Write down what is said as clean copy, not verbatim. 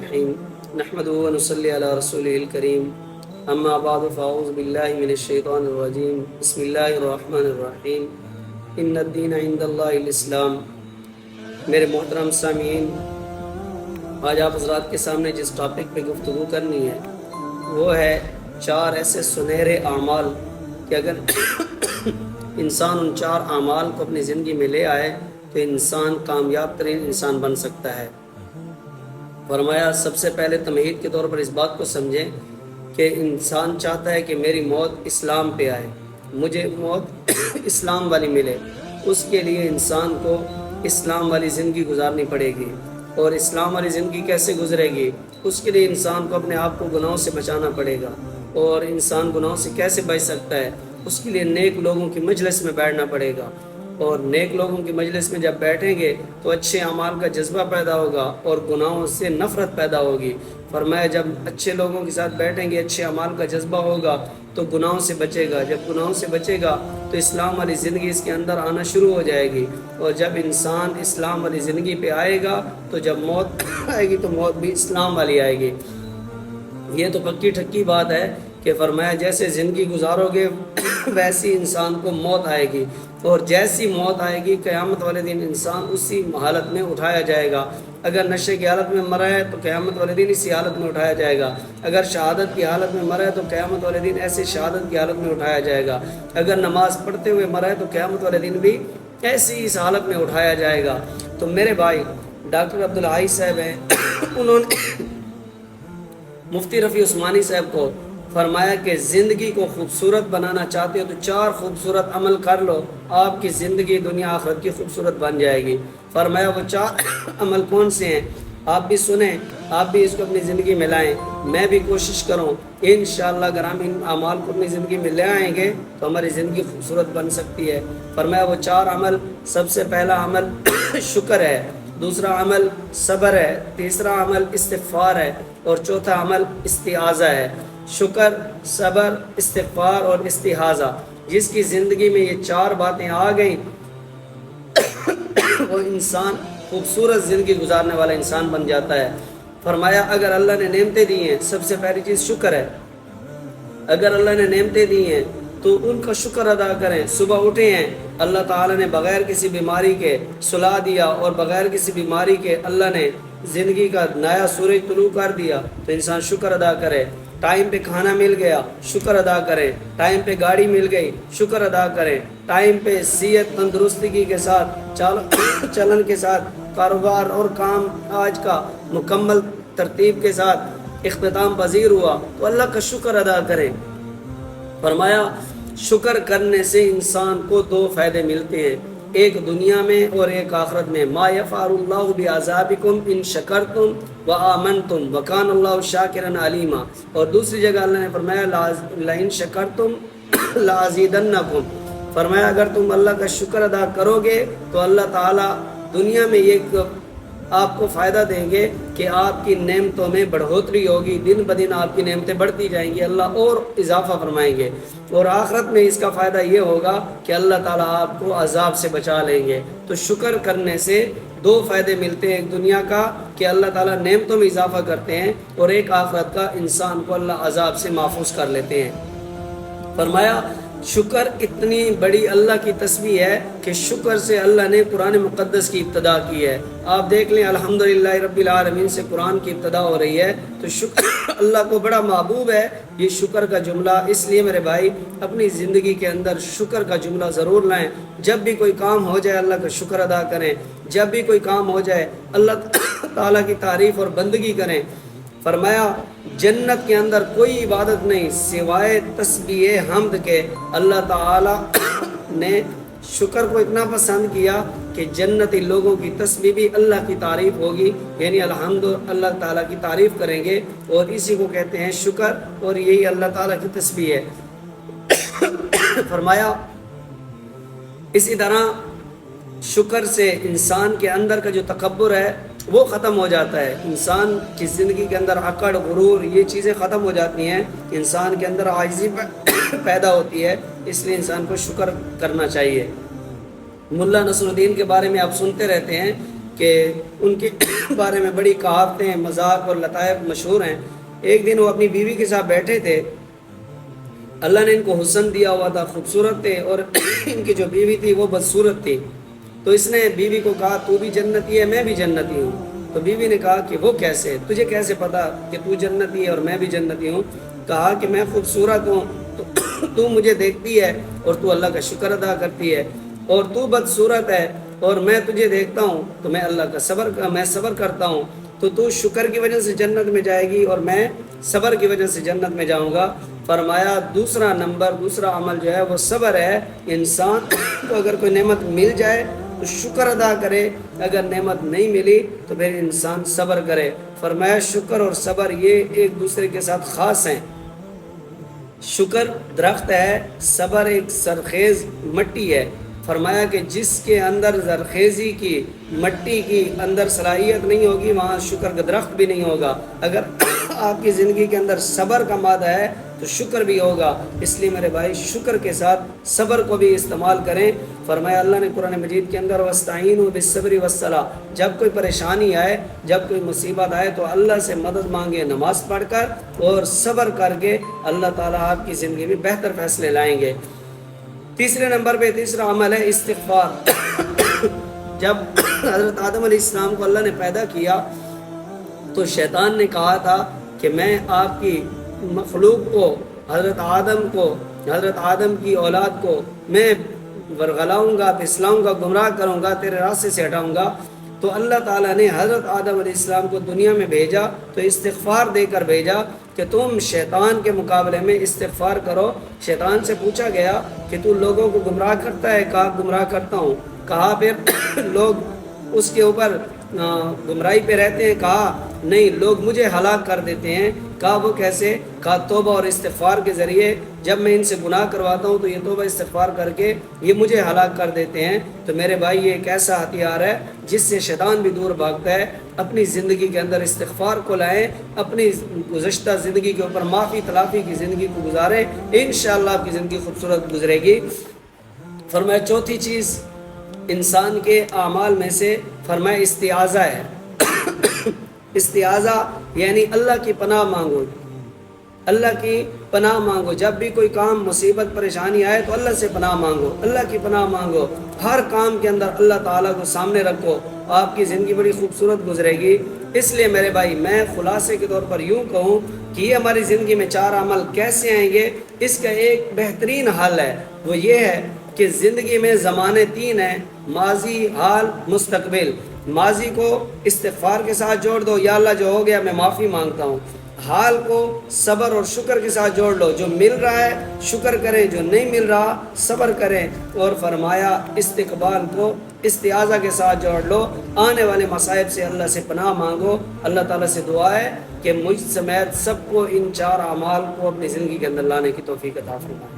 الرحیم نحمدہ و نصلی علی رسولہ الکریم اما بعد فاعوذ باللہ من الشیطان الرجیم بسم اللہ الرحمن الرحیم ان الدین عند اللہ الاسلام۔ میرے محترم سامعین، آج آپ حضرات کے سامنے جس ٹاپک پہ گفتگو کرنی ہے وہ ہے 4 ایسے سنہرے اعمال کہ اگر انسان ان 4 اعمال کو اپنی زندگی میں لے آئے تو انسان کامیاب ترین انسان بن سکتا ہے۔ فرمایا سب سے پہلے تمہید کے طور پر اس بات کو سمجھیں کہ انسان چاہتا ہے کہ میری موت اسلام پہ آئے، مجھے موت اسلام والی ملے۔ اس کے لیے انسان کو اسلام والی زندگی گزارنی پڑے گی۔ اور اسلام والی زندگی کیسے گزرے گی؟ اس کے لیے انسان کو اپنے آپ کو گناہوں سے بچانا پڑے گا۔ اور انسان گناہوں سے کیسے بچ سکتا ہے؟ اس کے لیے نیک لوگوں کی مجلس میں بیٹھنا پڑے گا، اور نیک لوگوں کی مجلس میں جب بیٹھیں گے تو اچھے اعمال کا جذبہ پیدا ہوگا اور گناہوں سے نفرت پیدا ہوگی۔ فرمایا جب اچھے لوگوں کے ساتھ بیٹھیں گے، اچھے اعمال کا جذبہ ہوگا تو گناہوں سے بچے گا۔ جب گناہوں سے بچے گا تو اسلام والی زندگی اس کے اندر آنا شروع ہو جائے گی، اور جب انسان اسلام والی زندگی پہ آئے گا تو جب موت آئے گی تو موت بھی اسلام والی آئے گی۔ یہ تو پکی ٹھکی بات ہے کہ فرمایا جیسے زندگی گزارو گے ویسی انسان کو موت آئے گی، اور جیسی موت آئے گی قیامت والے دن انسان اسی حالت میں اٹھایا جائے گا۔ اگر نشے کی حالت میں مرا ہے تو قیامت والے دن اسی حالت میں اٹھایا جائے گا۔ اگر شہادت کی حالت میں مرا ہے تو قیامت والے دن ایسے شہادت کی حالت میں اٹھایا جائے گا۔ اگر نماز پڑھتے ہوئے مرا ہے تو قیامت والے دن بھی ایسی اس حالت میں اٹھایا جائے گا۔ تو میرے بھائی ڈاکٹر عبدالحی صاحب ہیں، انہوں نے مفتی رفیع عثمانی صاحب کو فرمایا کہ زندگی کو خوبصورت بنانا چاہتے ہو تو 4 خوبصورت عمل کر لو، آپ کی زندگی دنیا آخرت کی خوبصورت بن جائے گی۔ فرمایا وہ 4 عمل کون سے ہیں؟ آپ بھی سنیں، آپ بھی اس کو اپنی زندگی میں لائیں، میں بھی کوشش کروں۔ انشاءاللہ اگر ہم ان اعمال کو اپنی زندگی میں لے آئیں گے تو ہماری زندگی خوبصورت بن سکتی ہے۔ فرمایا وہ 4 عمل، سب سے پہلا عمل شکر ہے، دوسرا عمل صبر ہے، تیسرا عمل استغفار ہے، اور چوتھا عمل استعاذہ ہے۔ شکر، صبر، استغفار اور استعاذہ، جس کی زندگی میں یہ 4 باتیں آ گئیں وہ انسان خوبصورت زندگی گزارنے والا انسان بن جاتا ہے۔ فرمایا اگر اللہ نے نعمتیں دی ہیں، سب سے پہلی چیز شکر ہے۔ اگر اللہ نے نعمتیں دی ہیں تو ان کا شکر ادا کریں۔ صبح اٹھے ہیں، اللہ تعالیٰ نے بغیر کسی بیماری کے سلا دیا، اور بغیر کسی بیماری کے اللہ نے زندگی کا نیا سورج طلوع کر دیا تو انسان شکر ادا کرے۔ ٹائم پہ کھانا مل گیا، شکر ادا کریں۔ ٹائم پہ گاڑی مل گئی، شکر ادا کریں۔ ٹائم پہ صحت تندرستگی کے ساتھ چلن کے ساتھ کاروبار اور کام آج کا مکمل ترتیب کے ساتھ اختتام پذیر ہوا تو اللہ کا شکر ادا کریں۔ فرمایا شکر کرنے سے انسان کو 2 فائدے ملتے ہیں، ایک دنیا میں اور ایک آخرت میں۔ ما یفعل اللہ بعذابکم ان شکرتم وآمنتم وکان اللہ شاکرا علیما۔ اور دوسری جگہ اللہ نے فرمایا لئن شکرتم لازیدنکم۔ فرمایا اگر تم اللہ کا شکر ادا کرو گے تو اللہ تعالیٰ دنیا میں ایک آپ کو فائدہ دیں گے کہ آپ کی نعمتوں میں بڑھوتری ہوگی، دن بدن آپ کی نعمتیں بڑھتی جائیں گی، اللہ اور اضافہ فرمائیں گے۔ اور آخرت میں اس کا فائدہ یہ ہوگا کہ اللہ تعالیٰ آپ کو عذاب سے بچا لیں گے۔ تو شکر کرنے سے 2 فائدے ملتے ہیں، ایک دنیا کا کہ اللہ تعالیٰ نعمتوں میں اضافہ کرتے ہیں، اور ایک آخرت کا انسان کو اللہ عذاب سے محفوظ کر لیتے ہیں۔ فرمایا شکر اتنی بڑی اللہ کی تسبیح ہے کہ شکر سے اللہ نے قرآن مقدس کی ابتدا کی ہے۔ آپ دیکھ لیں الحمدللہ رب العالمین سے قرآن کی ابتدا ہو رہی ہے، تو شکر اللہ کو بڑا محبوب ہے یہ شکر کا جملہ۔ اس لیے میرے بھائی اپنی زندگی کے اندر شکر کا جملہ ضرور لائیں۔ جب بھی کوئی کام ہو جائے اللہ کا شکر ادا کریں، جب بھی کوئی کام ہو جائے اللہ تعالیٰ کی تعریف اور بندگی کریں۔ فرمایا جنت کے اندر کوئی عبادت نہیں سوائے تسبیح حمد کے۔ اللہ تعالیٰ نے شکر کو اتنا پسند کیا کہ جنتی لوگوں کی تسبیح بھی اللہ کی تعریف ہوگی، یعنی الحمد اللہ تعالیٰ کی تعریف کریں گے، اور اسی کو کہتے ہیں شکر، اور یہی اللہ تعالیٰ کی تسبیح ہے۔ فرمایا اسی طرح شکر سے انسان کے اندر کا جو تکبر ہے وہ ختم ہو جاتا ہے۔ انسان کی زندگی کے اندر اکڑ، غرور، یہ چیزیں ختم ہو جاتی ہیں، انسان کے اندر عاجزی پیدا ہوتی ہے۔ اس لیے انسان کو شکر کرنا چاہیے۔ ملا نصر الدین کے بارے میں آپ سنتے رہتے ہیں کہ ان کی بارے میں بڑی کہاوتیں، مذاق اور لطائف مشہور ہیں۔ ایک دن وہ اپنی بیوی کے ساتھ بیٹھے تھے، اللہ نے ان کو حسن دیا ہوا تھا، خوبصورت تھے، اور ان کی جو بیوی تھی وہ بدصورت تھی۔ تو اس نے بیوی کو کہا تو بھی جنتی ہے، میں بھی جنتی ہوں۔ تو بیوی نے کہا کہ وہ کیسے، تجھے کیسے پتا کہ تو جنتی ہے اور میں بھی جنتی ہوں؟ کہا کہ میں خوبصورت ہوں تو مجھے دیکھتی ہے اور تو اللہ کا شکر ادا کرتی ہے، اور تو بدصورت ہے اور میں تجھے دیکھتا ہوں تو میں اللہ کا صبر کرتا ہوں، تو شکر کی وجہ سے جنت میں جائے گی اور میں صبر کی وجہ سے جنت میں جاؤں گا۔ فرمایا دوسرا عمل جو ہے وہ صبر ہے۔ انسان کو اگر کوئی نعمت مل جائے تو شکر ادا کرے، اگر نعمت نہیں ملی تو پھر انسان صبر کرے۔ فرمایا شکر اور صبر یہ ایک دوسرے کے ساتھ خاص ہیں۔ شکر درخت ہے، صبر ایک زرخیز مٹی ہے۔ فرمایا کہ جس کے اندر زرخیزی کی مٹی کی اندر صلاحیت نہیں ہوگی وہاں شکر کا درخت بھی نہیں ہوگا۔ اگر آپ کی زندگی کے اندر صبر کا مادہ ہے تو شکر بھی ہوگا۔ اس لیے میرے بھائی شکر کے ساتھ صبر کو بھی استعمال کریں۔ فرمایا اللہ نے قرآن مجید کے اندر وَاسْتَعِينُوا بِالصَّبْرِ وَالصَّلَاةِ، جب کوئی پریشانی آئے، جب کوئی مصیبت آئے تو اللہ سے مدد مانگے نماز پڑھ کر اور صبر کر کے، اللہ تعالیٰ آپ کی زندگی میں بہتر فیصلے لائیں گے۔ تیسرے نمبر پہ تیسرا عمل ہے استغفار۔ جب حضرت آدم علیہ السلام کو اللہ نے پیدا کیا تو شیطان نے کہا تھا کہ میں آپ کی مخلوق کو، حضرت آدم کی اولاد کو میں ورغلاؤں گا، پھسلاؤں گا، گمراہ کروں گا، تیرے راستے سے ہٹاؤں گا۔ تو اللہ تعالیٰ نے حضرت آدم علیہ السلام کو دنیا میں بھیجا تو استغفار دے کر بھیجا کہ تم شیطان کے مقابلے میں استغفار کرو۔ شیطان سے پوچھا گیا کہ تو لوگوں کو گمراہ کرتا ہے؟ کہا گمراہ کرتا ہوں۔ کہا پھر لوگ اس کے اوپر گمراہی پہ رہتے ہیں؟ کہا نہیں، لوگ مجھے ہلاک کر دیتے ہیں۔ کہا وہ کیسے؟ کہا توبہ اور استغفار کے ذریعے، جب میں ان سے گناہ کرواتا ہوں تو یہ توبہ استغفار کر کے یہ مجھے ہلاک کر دیتے ہیں۔ تو میرے بھائی یہ ایک ایسا ہتھیار ہے جس سے شیطان بھی دور بھاگتا ہے۔ اپنی زندگی کے اندر استغفار کو لائیں، اپنی گزشتہ زندگی کے اوپر معافی تلافی کی زندگی کو گزاریں، انشاءاللہ آپ کی زندگی خوبصورت گزرے گی۔ فرمایا چوتھی چیز انسان کے اعمال میں سے فرمایا استعاذہ ہے۔ استعاذہ یعنی اللہ کی پناہ مانگو، اللہ کی پناہ مانگو۔ جب بھی کوئی کام مصیبت پریشانی آئے تو اللہ سے پناہ مانگو، اللہ کی پناہ مانگو۔ ہر کام کے اندر اللہ تعالیٰ کو سامنے رکھو، آپ کی زندگی بڑی خوبصورت گزرے گی۔ اس لیے میرے بھائی میں خلاصے کے طور پر یوں کہوں کہ یہ ہماری زندگی میں 4 عمل کیسے آئیں گے، اس کا ایک بہترین حل ہے، وہ یہ ہے کہ زندگی میں زمانے 3 ہیں: ماضی، حال، مستقبل۔ ماضی کو استغفار کے ساتھ جوڑ دو، یا اللہ جو ہو گیا میں معافی مانگتا ہوں۔ حال کو صبر اور شکر کے ساتھ جوڑ لو، جو مل رہا ہے شکر کریں، جو نہیں مل رہا صبر کریں۔ اور فرمایا استقبال کو استعاذہ کے ساتھ جوڑ لو، آنے والے مصائب سے اللہ سے پناہ مانگو۔ اللہ تعالیٰ سے دعا ہے کہ مجھ سمیت سب کو ان 4 اعمال کو اپنی زندگی کے اندر لانے کی توفیق عطا فرمائے۔